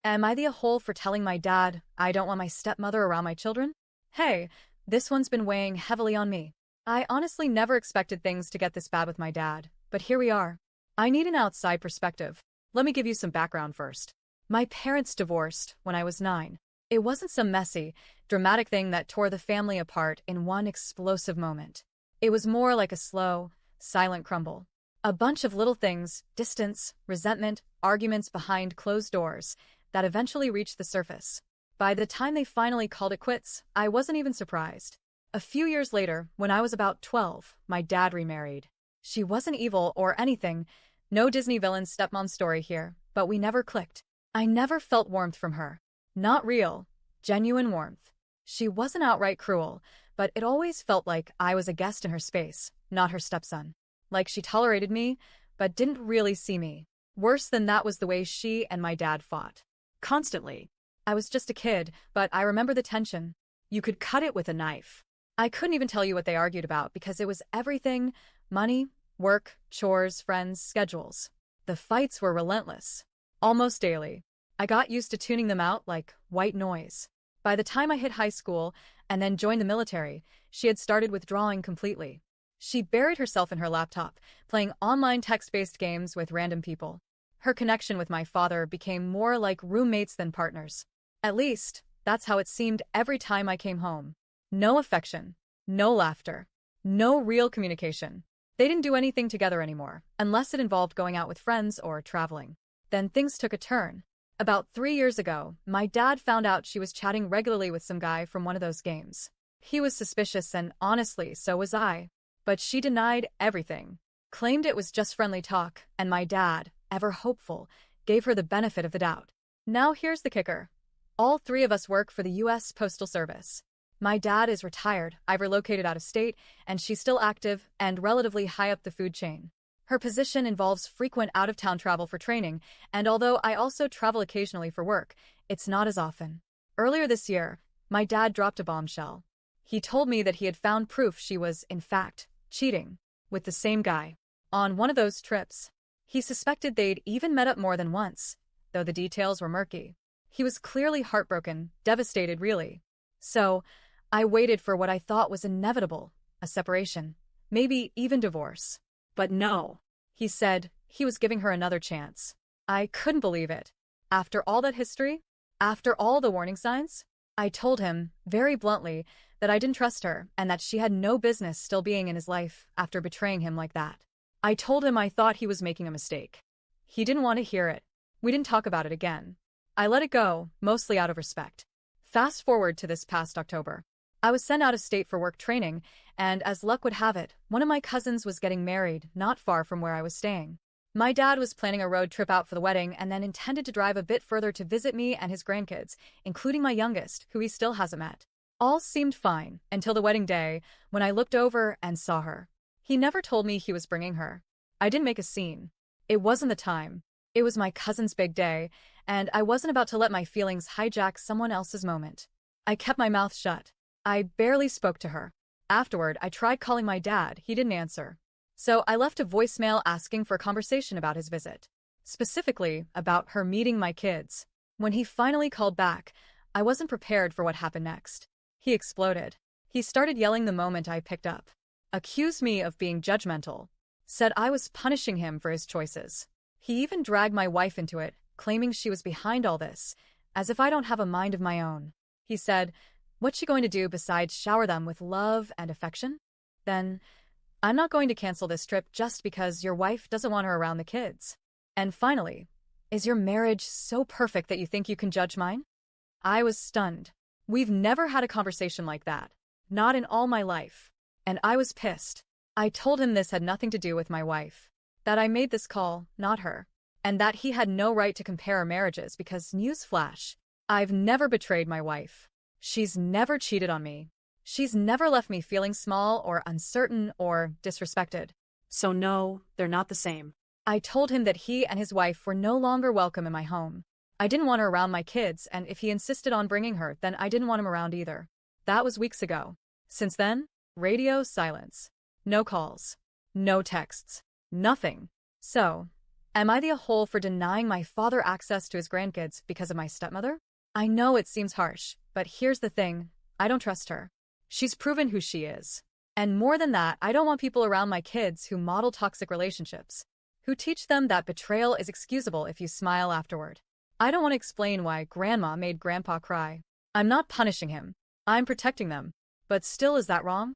Am I the a-hole for telling my dad I don't want my stepmother around my children? Hey, this one's been weighing heavily on me. I honestly never expected things to get this bad with my dad, but here we are. I need an outside perspective. Let me give you some background first. My parents divorced when I was 9. It wasn't some messy, dramatic thing that tore the family apart in one explosive moment. It was more like a slow, silent crumble. A bunch of little things, distance, resentment, arguments behind closed doors, that eventually reached the surface. By the time they finally called it quits, I wasn't even surprised. A few years later, when I was about 12, my dad remarried. She wasn't evil or anything, no Disney villain stepmom story here, but we never clicked. I never felt warmth from her. Not real, genuine warmth. She wasn't outright cruel, but it always felt like I was a guest in her space, not her stepson. Like she tolerated me, but didn't really see me. Worse than that was the way she and my dad fought. Constantly. I was just a kid, but I remember the tension. You could cut it with a knife. I couldn't even tell you what they argued about because it was everything: money, work, chores, friends, schedules. The fights were relentless. Almost daily. I got used to tuning them out like white noise. By the time I hit high school and then joined the military, she had started withdrawing completely. She buried herself in her laptop, playing online text-based games with random people. Her connection with my father became more like roommates than partners. At least, that's how it seemed every time I came home. No affection, no laughter, no real communication. They didn't do anything together anymore, unless it involved going out with friends or traveling. Then things took a turn. About 3 years ago, my dad found out she was chatting regularly with some guy from one of those games. He was suspicious and honestly, so was I. But she denied everything. Claimed it was just friendly talk, and my dad, ever hopeful, gave her the benefit of the doubt. Now here's the kicker. All 3 of us work for the U.S. Postal Service. My dad is retired, I've relocated out of state, and she's still active and relatively high up the food chain. Her position involves frequent out-of-town travel for training, and although I also travel occasionally for work, it's not as often. Earlier this year, my dad dropped a bombshell. He told me that he had found proof she was, in fact, cheating with the same guy. On one of those trips. He suspected they'd even met up more than once, though the details were murky. He was clearly heartbroken, devastated really. So, I waited for what I thought was inevitable, a separation, maybe even divorce. But no. He said he was giving her another chance. I couldn't believe it. After all that history? After all the warning signs? I told him, very bluntly, that I didn't trust her and that she had no business still being in his life after betraying him like that. I told him I thought he was making a mistake. He didn't want to hear it. We didn't talk about it again. I let it go, mostly out of respect. Fast forward to this past October. I was sent out of state for work training, and as luck would have it, one of my cousins was getting married not far from where I was staying. My dad was planning a road trip out for the wedding and then intended to drive a bit further to visit me and his grandkids, including my youngest, who he still hasn't met. All seemed fine until the wedding day, when I looked over and saw her. He never told me he was bringing her. I didn't make a scene. It wasn't the time. It was my cousin's big day, and I wasn't about to let my feelings hijack someone else's moment. I kept my mouth shut. I barely spoke to her. Afterward, I tried calling my dad. He didn't answer. So I left a voicemail asking for a conversation about his visit. Specifically, about her meeting my kids. When he finally called back, I wasn't prepared for what happened next. He exploded. He started yelling the moment I picked up. Accused me of being judgmental. Said I was punishing him for his choices. He even dragged my wife into it, claiming she was behind all this, as if I don't have a mind of my own. He said, "What's she going to do besides shower them with love and affection? Then, I'm not going to cancel this trip just because your wife doesn't want her around the kids." And finally, "Is your marriage so perfect that you think you can judge mine?" I was stunned. We've never had a conversation like that. Not in all my life. And I was pissed. I told him this had nothing to do with my wife. That I made this call, not her. And that he had no right to compare our marriages because, newsflash, I've never betrayed my wife. She's never cheated on me. She's never left me feeling small or uncertain or disrespected. So no, they're not the same. I told him that he and his wife were no longer welcome in my home. I didn't want her around my kids, and if he insisted on bringing her, then I didn't want him around either. That was weeks ago. Since then, radio silence. No calls. No texts. Nothing. So, Am I the a-hole for denying my father access to his grandkids because of my stepmother? I know it seems harsh, but here's the thing. I don't trust her. She's proven who she is. And more than that, I don't want people around my kids who model toxic relationships, who teach them that betrayal is excusable if you smile afterward. I don't want to explain why grandma made grandpa cry. I'm not punishing him. I'm protecting them. But still, is that wrong?